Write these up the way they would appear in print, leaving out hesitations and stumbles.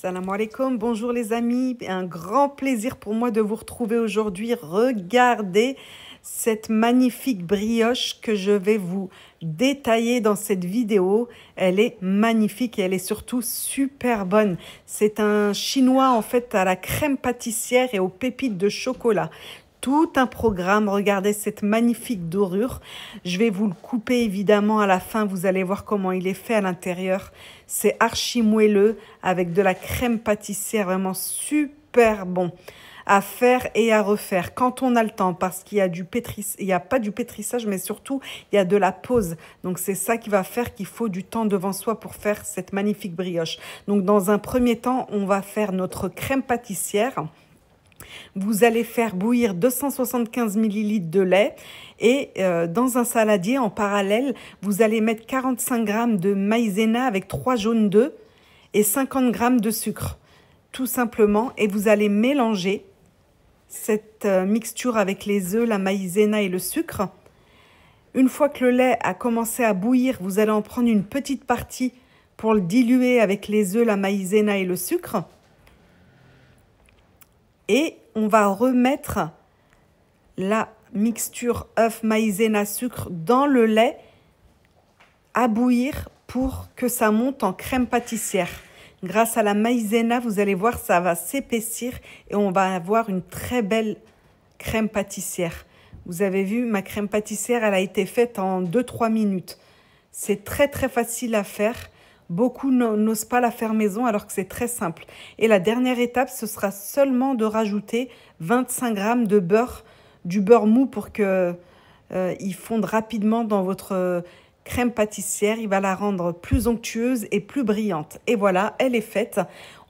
Salam alaikum, bonjour les amis, un grand plaisir pour moi de vous retrouver aujourd'hui. Regardez cette magnifique brioche que je vais vous détailler dans cette vidéo. Elle est magnifique et elle est surtout super bonne. C'est un chinois en fait à la crème pâtissière et aux pépites de chocolat. Tout un programme, regardez cette magnifique dorure. Je vais vous le couper évidemment à la fin, vous allez voir comment il est fait à l'intérieur. C'est archi moelleux avec de la crème pâtissière vraiment super bon à faire et à refaire quand on a le temps, parce qu'il y a du pétrissage, il n'y a pas du pétrissage, mais surtout il y a de la pause. Donc c'est ça qui va faire qu'il faut du temps devant soi pour faire cette magnifique brioche. Donc dans un premier temps, on va faire notre crème pâtissière. Vous allez faire bouillir 275 ml de lait et dans un saladier en parallèle, vous allez mettre 45 g de maïzena avec 3 jaunes d'œufs et 50 g de sucre, tout simplement. Et vous allez mélanger cette mixture avec les œufs, la maïzena et le sucre. Une fois que le lait a commencé à bouillir, vous allez en prendre une petite partie pour le diluer avec les œufs, la maïzena et le sucre. Et on va remettre la mixture œuf, maïzena, sucre dans le lait à bouillir pour que ça monte en crème pâtissière. Grâce à la maïzena, vous allez voir, ça va s'épaissir et on va avoir une très belle crème pâtissière. Vous avez vu, ma crème pâtissière, elle a été faite en 2-3 minutes. C'est très très facile à faire. Beaucoup n'osent pas la faire maison alors que c'est très simple. Et la dernière étape, ce sera seulement de rajouter 25 g de beurre, du beurre mou pour que il fonde rapidement dans votre crème pâtissière. Il va la rendre plus onctueuse et plus brillante. Et voilà, elle est faite.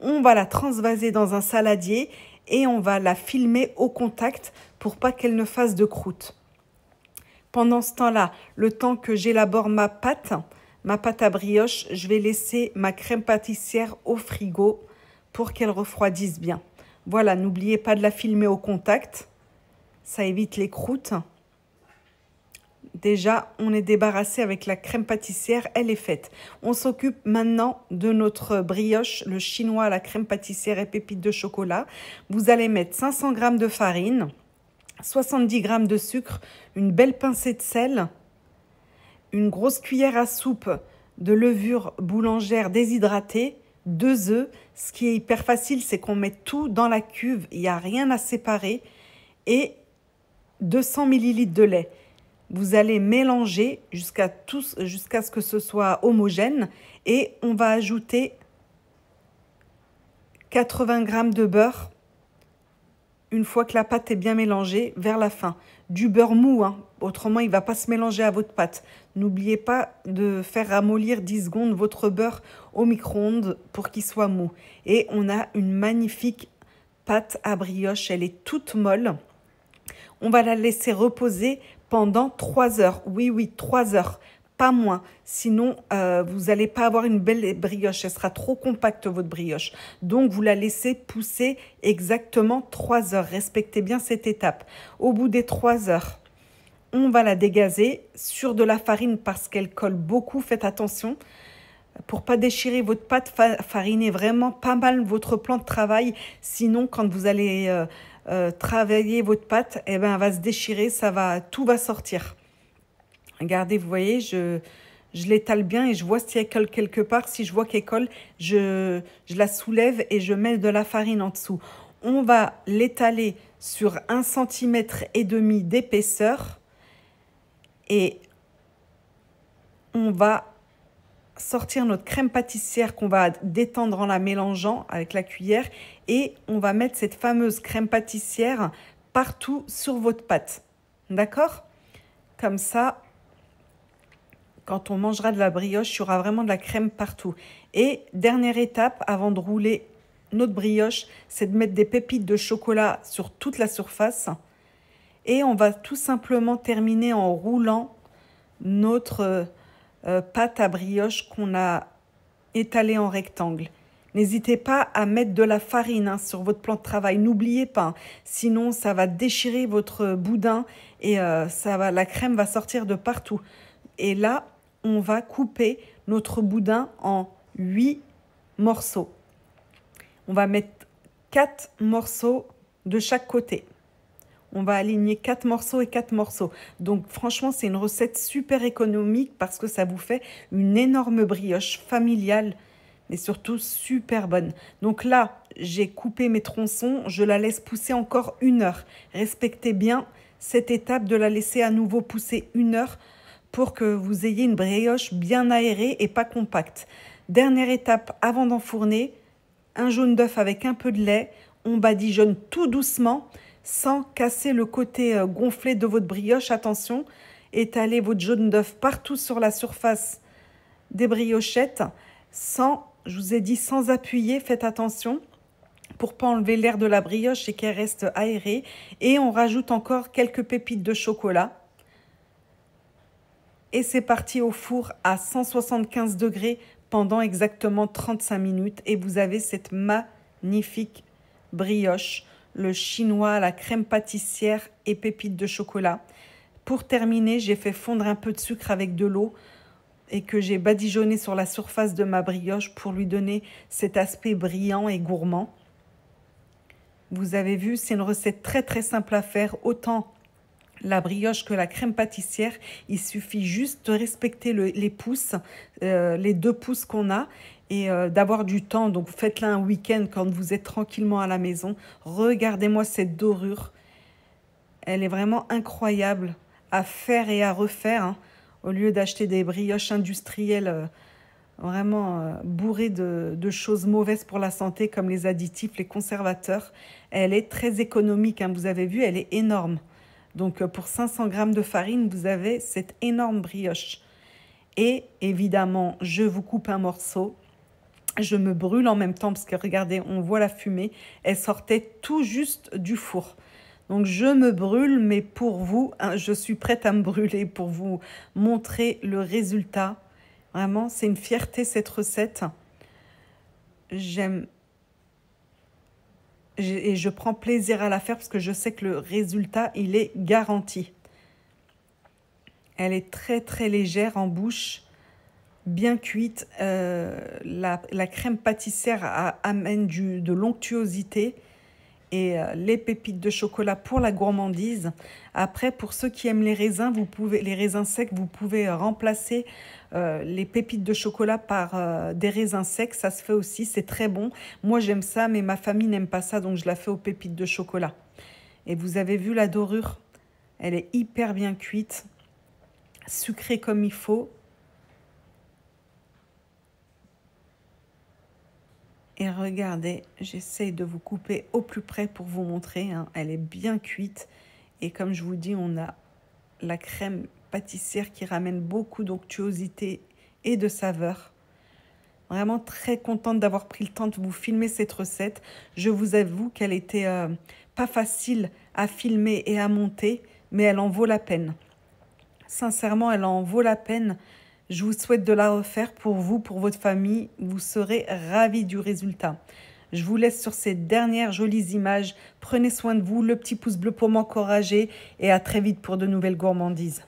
On va la transvaser dans un saladier et on va la filmer au contact pour pas qu'elle ne fasse de croûte. Pendant ce temps-là, le temps que j'élabore ma pâte à brioche, je vais laisser ma crème pâtissière au frigo pour qu'elle refroidisse bien. Voilà, n'oubliez pas de la filmer au contact, ça évite les croûtes. Déjà, on est débarrassé avec la crème pâtissière, elle est faite. On s'occupe maintenant de notre brioche, le chinois à la crème pâtissière et pépites de chocolat. Vous allez mettre 500 g de farine, 70 g de sucre, une belle pincée de sel, une grosse cuillère à soupe de levure boulangère déshydratée, 2 œufs. Ce qui est hyper facile, c'est qu'on met tout dans la cuve, il n'y a rien à séparer, et 200 ml de lait. Vous allez mélanger jusqu'à ce que ce soit homogène et on va ajouter 80 g de beurre une fois que la pâte est bien mélangée vers la fin. Du beurre mou, hein. Autrement il ne va pas se mélanger à votre pâte. N'oubliez pas de faire ramollir 10 secondes votre beurre au micro-ondes pour qu'il soit mou. Et on a une magnifique pâte à brioche, elle est toute molle. On va la laisser reposer pendant 3 heures. Oui, 3 heures, pas moins. Sinon, vous n'allez pas avoir une belle brioche. Elle sera trop compacte, votre brioche. Donc, vous la laissez pousser exactement 3 heures. Respectez bien cette étape. Au bout des 3 heures, on va la dégazer sur de la farine parce qu'elle colle beaucoup. Faites attention. Pour pas déchirer votre pâte, farinez vraiment pas mal votre plan de travail. Sinon, quand vous allez travailler votre pâte, eh ben, elle va se déchirer, tout va sortir. Regardez, vous voyez, je l'étale bien et je vois si elle colle quelque part. Si je vois qu'elle colle, je la soulève et je mets de la farine en dessous. On va l'étaler sur 1,5 cm d'épaisseur et on va sortir notre crème pâtissière qu'on va détendre en la mélangeant avec la cuillère et on va mettre cette fameuse crème pâtissière partout sur votre pâte. D'accord? Comme ça, quand on mangera de la brioche, il y aura vraiment de la crème partout. Et dernière étape, avant de rouler notre brioche, c'est de mettre des pépites de chocolat sur toute la surface. Et on va tout simplement terminer en roulant notre pâte à brioche qu'on a étalée en rectangle. N'hésitez pas à mettre de la farine sur votre plan de travail. N'oubliez pas, hein, sinon ça va déchirer votre boudin et la crème va sortir de partout. Et là, on va couper notre boudin en 8 morceaux. On va mettre 4 morceaux de chaque côté. On va aligner 4 morceaux et 4 morceaux. Donc franchement, c'est une recette super économique parce que ça vous fait une énorme brioche familiale, mais surtout super bonne. Donc là, j'ai coupé mes tronçons, je la laisse pousser encore 1 heure. Respectez bien cette étape de la laisser à nouveau pousser 1 heure pour que vous ayez une brioche bien aérée et pas compacte. Dernière étape avant d'enfourner, un jaune d'œuf avec un peu de lait. On badigeonne tout doucement sans casser le côté gonflé de votre brioche. Attention, étalez votre jaune d'œuf partout sur la surface des briochettes sans, je vous ai dit, sans appuyer. Faites attention pour pas enlever l'air de la brioche et qu'elle reste aérée. Et on rajoute encore quelques pépites de chocolat. Et c'est parti au four à 175 degrés pendant exactement 35 minutes. Et vous avez cette magnifique brioche, le chinois, la crème pâtissière et pépites de chocolat. Pour terminer, j'ai fait fondre un peu de sucre avec de l'eau et que j'ai badigeonné sur la surface de ma brioche pour lui donner cet aspect brillant et gourmand. Vous avez vu, c'est une recette très très simple à faire, autant la brioche que la crème pâtissière. Il suffit juste de respecter les pouces, les 2 pouces qu'on a et d'avoir du temps. Donc faites-la un week-end quand vous êtes tranquillement à la maison. Regardez-moi cette dorure. Elle est vraiment incroyable à faire et à refaire, hein, au lieu d'acheter des brioches industrielles vraiment bourrées de choses mauvaises pour la santé comme les additifs, les conservateurs. Elle est très économique, hein, vous avez vu, elle est énorme. Donc pour 500 g de farine, vous avez cette énorme brioche. Et évidemment, je vous coupe un morceau. Je me brûle en même temps parce que regardez, on voit la fumée. Elle sortait tout juste du four. Donc je me brûle, mais pour vous, hein, je suis prête à me brûler pour vous montrer le résultat. Vraiment, c'est une fierté cette recette. J'aime et je prends plaisir à la faire parce que je sais que le résultat, il est garanti. Elle est très très légère en bouche, bien cuite. La crème pâtissière amène de l'onctuosité et les pépites de chocolat pour la gourmandise. Après, pour ceux qui aiment les raisins, les raisins secs, vous pouvez remplacer les pépites de chocolat par des raisins secs. Ça se fait aussi, c'est très bon. Moi, j'aime ça, mais ma famille n'aime pas ça, donc je la fais aux pépites de chocolat. Et vous avez vu la dorure? Elle est hyper bien cuite, sucrée comme il faut. Et regardez, j'essaye de vous couper au plus près pour vous montrer, hein. Elle est bien cuite. Et comme je vous dis, on a la crème pâtissière qui ramène beaucoup d'onctuosité et de saveur. Vraiment très contente d'avoir pris le temps de vous filmer cette recette. Je vous avoue qu'elle était pas facile à filmer et à monter, mais elle en vaut la peine. Sincèrement, elle en vaut la peine. Je vous souhaite de la refaire pour vous, pour votre famille. Vous serez ravis du résultat. Je vous laisse sur ces dernières jolies images. Prenez soin de vous, le petit pouce bleu pour m'encourager et à très vite pour de nouvelles gourmandises.